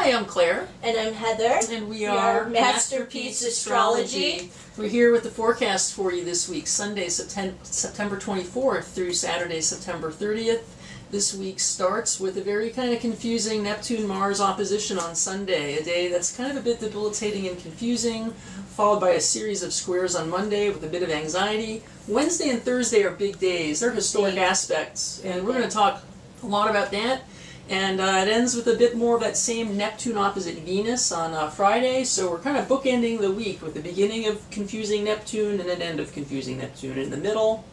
Hi, I'm Claire. And I'm Heather. And we are Masterpiece Astrology. We're here with the forecast for you this week, Sunday, September 24th through Saturday, September 30th. This week starts with a very kind of confusing Neptune-Mars opposition on Sunday, a day that's kind of a bit debilitating and confusing, followed by a series of squares on Monday with a bit of anxiety. Wednesday and Thursday are big days. They're historic aspects, and we're going to talk a lot about that. And it ends with a bit more of that same Neptune opposite Venus on Friday, so we're kind of bookending the week with the beginning of confusing Neptune and an end of confusing Neptune. In the middle,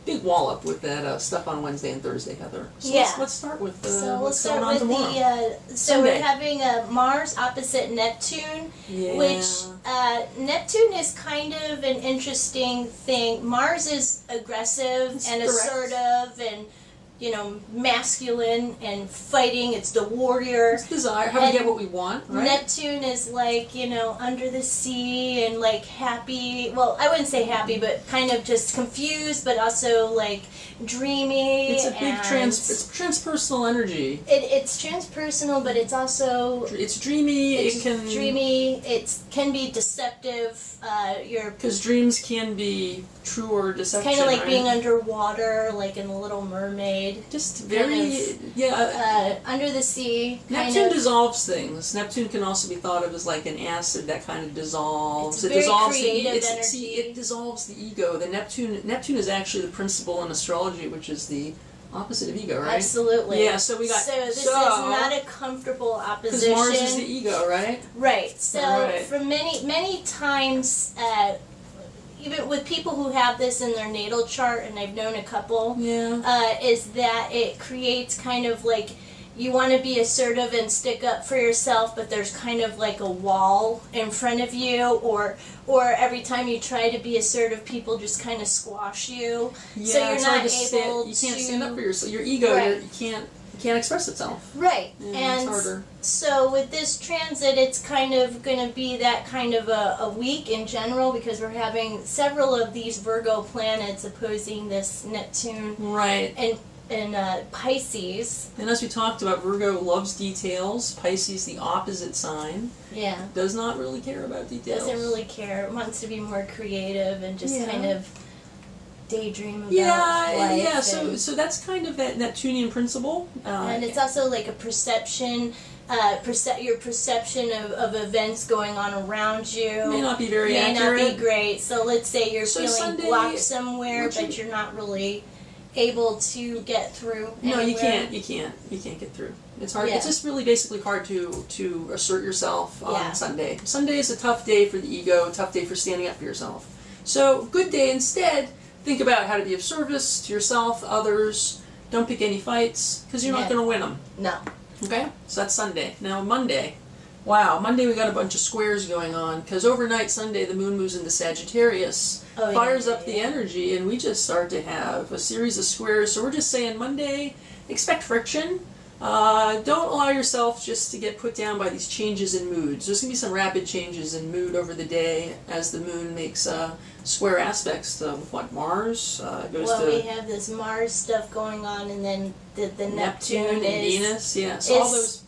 big wallop with that stuff on Wednesday and Thursday, Heather. So let's start with what's going on tomorrow. So we're having a Mars opposite Neptune, which Neptune is kind of an interesting thing. Mars is aggressive and assertive and masculine and fighting. It's the warrior. It's desire, how we get what we want, right? Neptune is like, under the sea and like happy. Well, I wouldn't say happy, but kind of just confused, but also like dreamy. It's a big it's transpersonal energy. It's transpersonal, but it's also... It's dreamy. It can be deceptive. Because dreams can be true or deception. It's kind of like being underwater, like in The Little Mermaid. Just very, under the sea. Neptune dissolves things. Neptune can also be thought of as like an acid that kind of dissolves. It's very creative energy. See, it dissolves the ego. The Neptune is actually the principle in astrology, which is the opposite of ego, right? Absolutely. Yeah, so we got... So this is not a comfortable opposition. Because Mars is the ego, right? Right. So for many times, even with people who have this in their natal chart, and I've known a couple, is that it creates kind of like, you want to be assertive and stick up for yourself, but there's kind of like a wall in front of you, or every time you try to be assertive, people just kind of squash you. Yeah, so you're not able you can't stand up for yourself. Your ego, you can't express itself. Right. And it's harder. So with this transit, it's kind of going to be that kind of a week in general, because we're having several of these Virgo planets opposing this Neptune. Right. And Pisces. And as we talked about, Virgo loves details. Pisces, the opposite sign, does not really care about details. Doesn't really care. Wants to be more creative and just kind of daydream about life. Yeah. So that's kind of that Neptunian principle. And it's also like a perception. Your perception of events going on around you may not be very accurate. May not be great. So let's say you're feeling blocked somewhere, but you're not really able to get through anywhere. No, you can't get through. It's hard. It's just really basically hard to assert yourself on Sunday. Sunday is a tough day for the ego, a tough day for standing up for yourself. So good day instead. Think about how to be of service to yourself, others. Don't pick any fights, because you're not going to win them. No. Okay? So that's Sunday. Now Monday. Wow, Monday we got a bunch of squares going on, because overnight Sunday the moon moves into Sagittarius, fires up the energy, and we just start to have a series of squares. So we're just saying Monday, expect friction. Don't allow yourself just to get put down by these changes in moods. There's going to be some rapid changes in mood over the day as the moon makes square aspects to Mars goes to... we have this Mars stuff going on, and then the Neptune and Venus, so all those...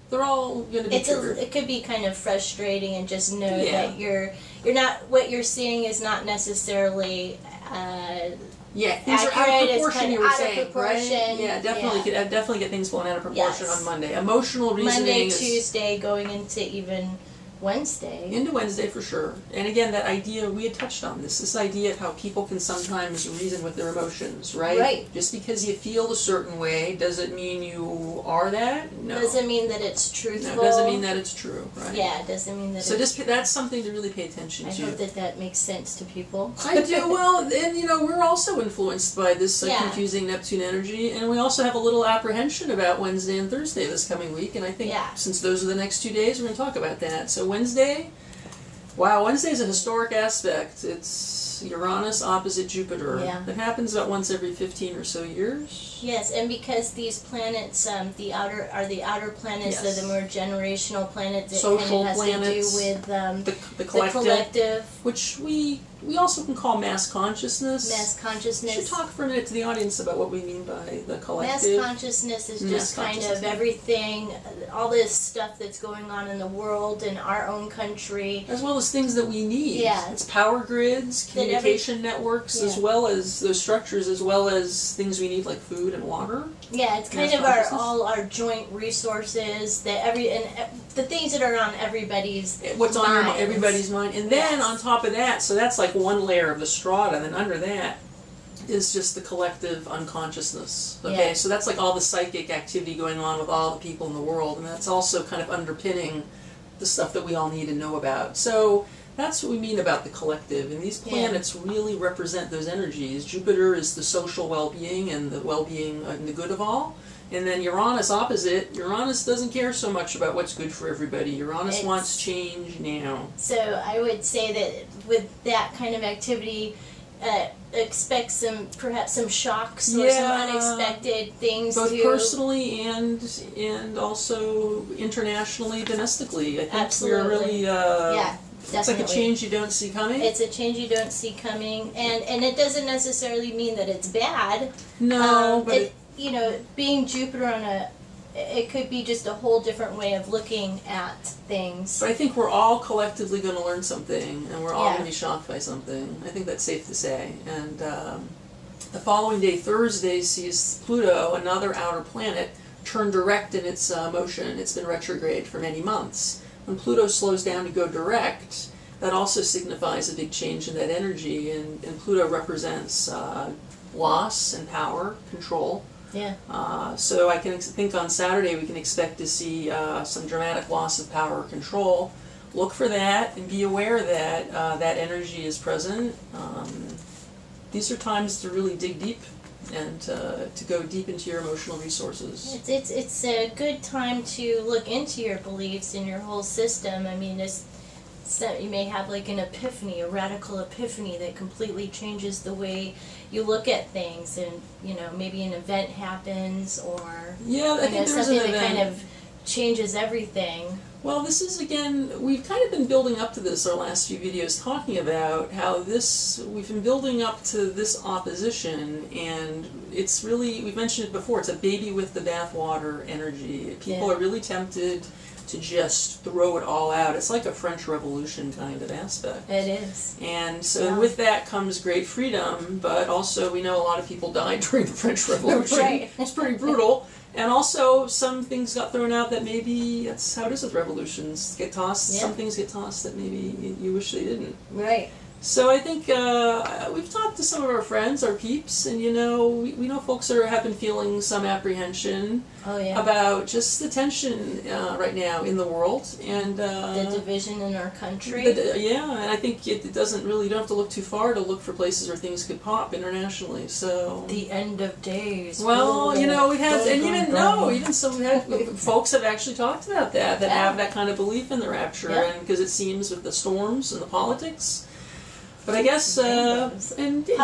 They're all going to be triggered. It could be kind of frustrating, and just know that you're not, what you're seeing is not necessarily things are out of proportion, you were saying, right? Yeah, definitely get things blown out of proportion on Monday. Emotional reasoning Monday, Tuesday, going into even Wednesday. Into Wednesday for sure. And again, that idea, we had touched on this idea of how people can sometimes reason with their emotions, right? Right. Just because you feel a certain way, does it mean you are that? No. Doesn't mean that it's truthful. No, doesn't mean that it's true, right? Yeah, it doesn't mean that that's something to really pay attention to. I hope that makes sense to people. I do. Well, and we're also influenced by this confusing Neptune energy, and we also have a little apprehension about Wednesday and Thursday this coming week, and I think since those are the next 2 days, we're going to talk about that. So Wednesday is a historic aspect. It's Uranus opposite Jupiter. It happens about once every 15 or so years. Yes, and because these planets, the outer planets, they're the more generational planets. It Social kind of has planets, to do with the collective, which we we also can call mass consciousness. Mass consciousness. We should talk for a minute to the audience about what we mean by the collective. Mass consciousness is just kind of everything, all this stuff that's going on in the world, in our own country. As well as things that we need. Yeah. It's power grids, communication networks, as well as those structures, as well as things we need like food and water. Yeah, it's kind of all our joint resources, that the things that are on everybody's What's on everybody's mind. And then on top of that, so that's like one layer of the strata, and then under that is just the collective unconsciousness. Okay, so that's like all the psychic activity going on with all the people in the world, and that's also kind of underpinning the stuff that we all need to know about. So that's what we mean about the collective, and these planets really represent those energies. Jupiter is the social well-being and the well-being and the good of all. And then Uranus opposite. Uranus doesn't care so much about what's good for everybody. Uranus wants change now. So I would say that with that kind of activity, expect perhaps some shocks or some unexpected things. Both personally and also internationally, domestically. I think we're really it's like a change you don't see coming. It's a change you don't see coming, and it doesn't necessarily mean that it's bad. No, but being Jupiter on it could be just a whole different way of looking at things. But I think we're all collectively going to learn something, and we're all going to be shocked by something. I think that's safe to say. And the following day, Thursday, sees Pluto, another outer planet, turn direct in its motion. It's been retrograde for many months. When Pluto slows down to go direct, that also signifies a big change in that energy, and Pluto represents loss and power, control. Yeah. So I can think on Saturday we can expect to see some dramatic loss of power or control. Look for that and be aware that that energy is present. These are times to really dig deep and to go deep into your emotional resources. It's a good time to look into your beliefs and your whole system. I mean, you may have like an epiphany, a radical epiphany that completely changes the way you look at things, and maybe an event happens, or I think something that kind of changes everything. Well, this is, again, we've kind of been building up to this our last few videos, talking about how we've been building up to this opposition, and it's really, we've mentioned it before, it's a baby with the bathwater energy. People are really tempted to just throw it all out. It's like a French Revolution kind of aspect. It is. And so with that comes great freedom, but also we know a lot of people died during the French Revolution. Right. It's pretty brutal. And also some things got thrown out that maybe, that's how it is with revolutions, get tossed. Some things get tossed that maybe you wish they didn't. Right. So I think we've talked to some of our friends, our peeps, and we know folks have been feeling some apprehension about just the tension right now in the world, and the division in our country. And I think you don't have to look too far to look for places where things could pop internationally. So the end of days. Well, we've had, and even so, we had folks have actually talked about that have that kind of belief in the rapture, and because it seems with the storms and the politics. But I guess, we're just going to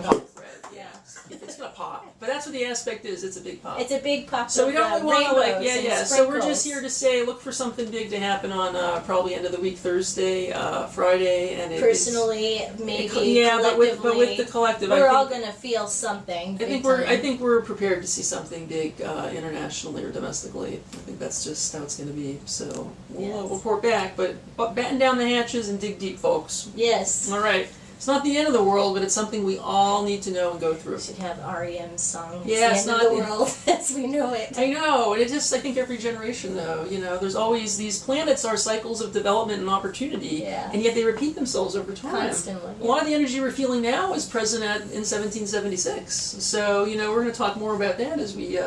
pop. Yeah, it's going to pop. But that's what the aspect is, it's a big pop. It's a big pop. So we don't really want to, so we're just here to say, look for something big to happen on probably end of the week, Thursday, Friday. And personally, maybe but with the collective. We're all going to feel something. I think we're prepared to see something big internationally or domestically. I think that's just how it's going to be. So we'll report back, but batten down the hatches and dig deep, folks. Yes. All right. It's not the end of the world, but it's something we all need to know and go through. We should have REM's song. It's not the world as we know it. I know, and I think every generation, though, there's always these planets are cycles of development and opportunity, and yet they repeat themselves over time. Constantly. A lot of the energy we're feeling now is present in 1776. So, we're going to talk more about that as we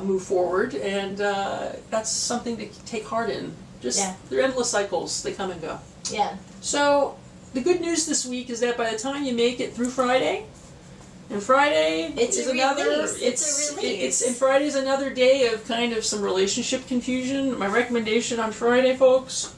move forward, and that's something to take heart in. They're endless cycles. They come and go. Yeah. So the good news this week is that by the time you make it through Friday, and Friday is another release. And Friday's another day of kind of some relationship confusion. My recommendation on Friday, folks,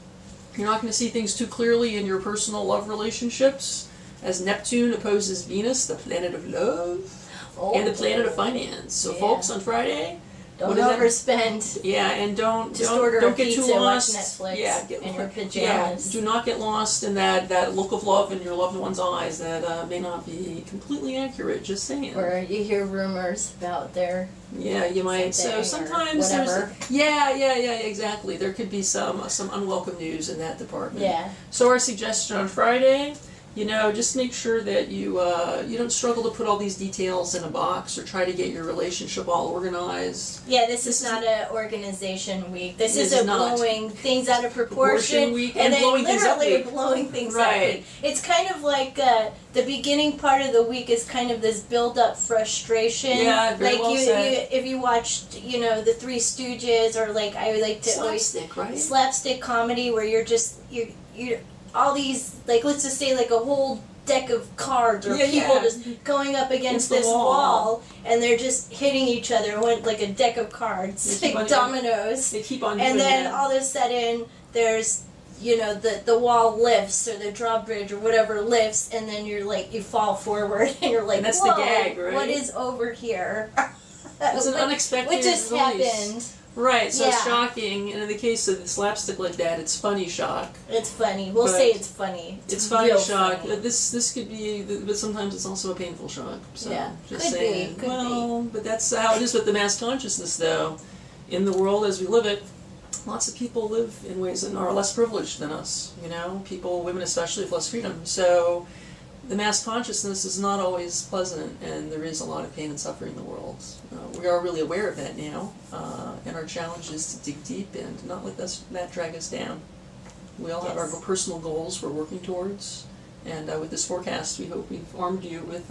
you're not going to see things too clearly in your personal love relationships, as Neptune opposes Venus, the planet of love, and the planet of finance. So folks, on Friday, Don't overspend. Yeah, and don't order a get pizza, too lost. watch Netflix Yeah, in your pajamas. Yeah, do not get lost in that look of love in your loved one's eyes that may not be completely accurate. Just saying. Or you hear rumors about their. Yeah, you might. So sometimes whatever. Yeah, exactly. There could be some unwelcome news in that department. Yeah. So our suggestion on Friday. Just make sure that you don't struggle to put all these details in a box or try to get your relationship all organized. Yeah, this is not an organization week. This is a blowing things out of proportion week and then blowing literally blowing things up week. It's kind of like the beginning part of the week is kind of this build-up frustration. Yeah, very well said. If you watched, the Three Stooges, or I like to slapstick, right? Slapstick comedy where you're all these, let's just say a whole deck of cards or people just going up against this wall and they're just hitting each other like a deck of cards, like dominoes. They keep on and then all of a sudden there's, the wall lifts or the drawbridge or whatever lifts and then you're you fall forward and you're like, and that's whoa, the gag, right? What is over here? It's an unexpected What just happened? Right, so it's shocking, and in the case of the slapstick like that, it's funny shock. It's funny. We'll say it's funny. It's funny shock. Funny. This could be, but sometimes it's also a painful shock. So just could saying. be. Could be. But that's how it is with the mass consciousness, though. In the world as we live it, lots of people live in ways that are less privileged than us. People, women especially, have less freedom. So the mass consciousness is not always pleasant, and there is a lot of pain and suffering in the world. We are really aware of that now, and our challenge is to dig deep and not let that drag us down. We all have our personal goals we're working towards, and with this forecast, we hope we've armed you with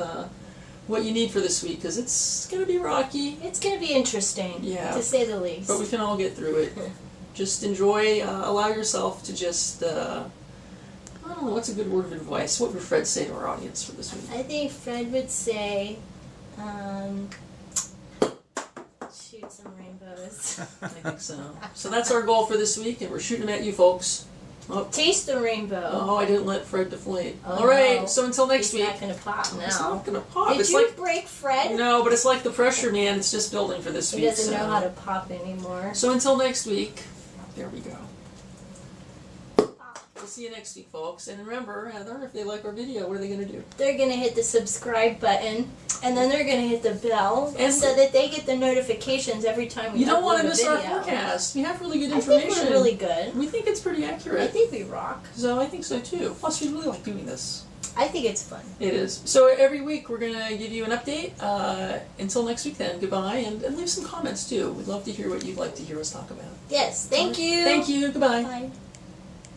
what you need for this week, because it's going to be rocky. It's going to be interesting, to say the least. But we can all get through it. Just enjoy, allow yourself to just... I don't know, what's a good word of advice? What would Fred say to our audience for this week? I think Fred would say, shoot some rainbows. I think so. So that's our goal for this week, and we're shooting them at you folks. Oh. Taste the rainbow. Oh, I didn't let Fred deflate. Oh, all right, no. so until next week. It's not going to pop now. It's not going to pop. Did you break Fred? No, but it's like the pressure, man. It's just building for this week. He doesn't know how to pop anymore. So until next week, there we go. We'll see you next week, folks. And remember, Heather, if they like our video, what are they going to do? They're going to hit the subscribe button, and then they're going to hit the bell, so that they get the notifications every time we upload a video. You don't want to miss our forecast. We have really good information. I think we're really good. We think it's pretty accurate. I think we rock. So I think so, too. Plus, we really like doing this. I think it's fun. It is. So every week we're going to give you an update. Until next week then, goodbye, and leave some comments, too. We'd love to hear what you'd like to hear us talk about. Yes, thank you. Thank you. Goodbye. Bye.